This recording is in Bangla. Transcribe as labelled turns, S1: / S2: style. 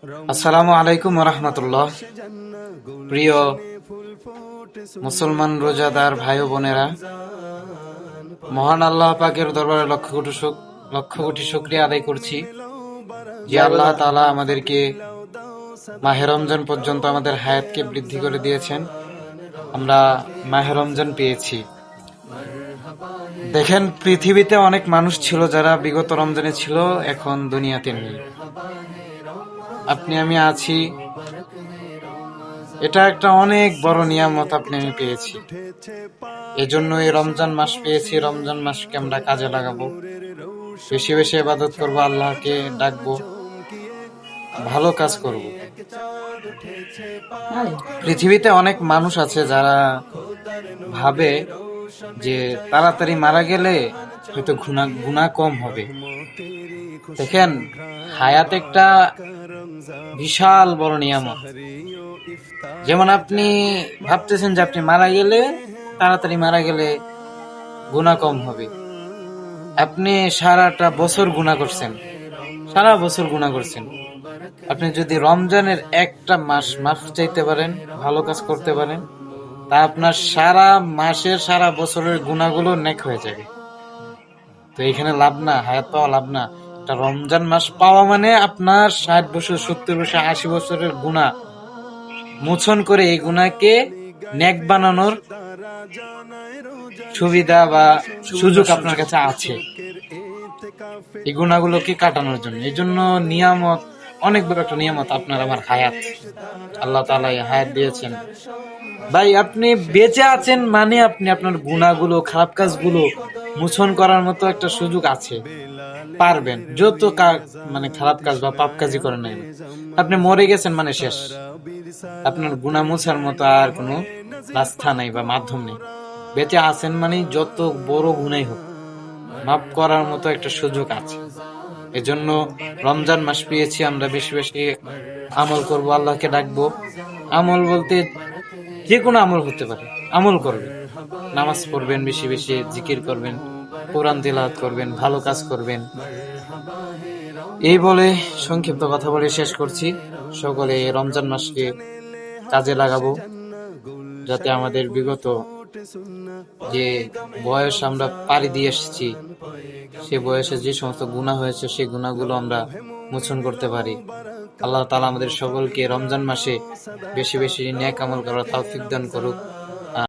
S1: আসসালামু আলাইকুম রহমতুল্লাহ। প্রিয় মুসলমান রোজাদার ভাই ও বোনেরা, মহান আল্লাহ পাকের দরবারে লক্ষ কোটি শুকরিয়া আদায় করছি যে আল্লাহ তাআলা আমাদেরকে মাহে রমজান পর্যন্ত আমাদের হায়াতকে বৃদ্ধি করে দিয়েছেন। আমরা মাহে রমজান পেয়েছি। দেখেন, পৃথিবীতে অনেক মানুষ ছিল যারা বিগত রমজানে ছিল, এখন দুনিয়াতে নেই। আপনি আমি আছি, এটা একটা অনেক বড় নিয়ামত আপনি আমি পেয়েছি। এজন্য এই রমজান মাস পেয়েছি। রমজান মাসকে আমরা কাজে লাগাবো, বেশি বেশি ইবাদত করবো, আল্লাহকে ডাকবো, ভালো কাজ করব। পৃথিবীতে অনেক মানুষ আছে যারা ভাবে যে তাড়াতাড়ি মারা গেলে হয়তো গুনাহ কম হবে। দেখেন, হায়াত একটা বিশাল বড় নিয়ামত। যেমন আপনি ভাবতেছেন যে আপনি তাড়াতাড়ি মারা গেলে গুনাহ কম হবে। আপনি সারাটা বছর গুনাহ করছেন, সারা বছর গুনাহ করছেন। আপনি যদি রমজানের একটা মাস মাফ চাইতে পারেন, ভালো কাজ করতে পারেন, তা আপনার সারা মাসের সারা বছরের গুনাহগুলো নেক হয়ে যাবে। তো এখানে লাভ না, হায়াত পাওয়া লাভ না। একটা রমজান মাস পাওয়া মানে আপনার 60 বছর, 70 বছর, 80 বছরের গুনাহ মোচন করে এই গুনাহকে নেক বানানোর সুবিধা বা সুযোগ আপনার কাছে আছে, এই গুনাহগুলোকে কাটানোর জন্য। এই জন্য নিয়ামত, অনেক বড় একটা নিয়ামত আপনার আমার হায়াত। আল্লাহ তাআলা হায়াত দিয়েছেন। ভাই, আপনি বেঁচে আছেন মানে আপনি আপনার গুনাহগুলো, খারাপ কাজগুলো মোচন করার মতো একটা সুযোগ আছে, পারবেন। যত খারাপ কাজ বা পাপ কাজই করেন না, আপনি মরে গেছেন মানে শেষ। আপনার গুনাহ মোছার মতো আর কোনো রাস্তা নাই বা মাধ্যম নেই। বেঁচে আছেন মানে যত বড় গুনাহই হোক, মাফ করার মতো একটা সুযোগ আছে। এজন্য রমজান মাস পেয়েছি, আমরা বেশি বেশি আমল করব, আল্লাহকে ডাকবো। আমল বলতে যে কোনো আমল হতে পারে, আমল করবেন, নামাজ পড়বেন, বেশি বেশি জিকির করবেন, কোরআন তিলাওয়াত করবেন, ভালো কাজ করবেন। এই বলে সংক্ষিপ্ত কথা বলে শেষ করছি। সকলে রমজান মাসকে কাজে লাগাবো, যাতে আমাদের বিগত যে বয়স আমরা পাড়ি দিয়ে এসেছি, সে বয়সে যে সমস্ত গুনাহ হয়েছে সেই গুনাহগুলো আমরা মোচন করতে পারি। আল্লাহ তাআলা আমাদের সকলকে রমজান মাসে বেশি বেশি নেক আমল করার তৌফিক দান করুক।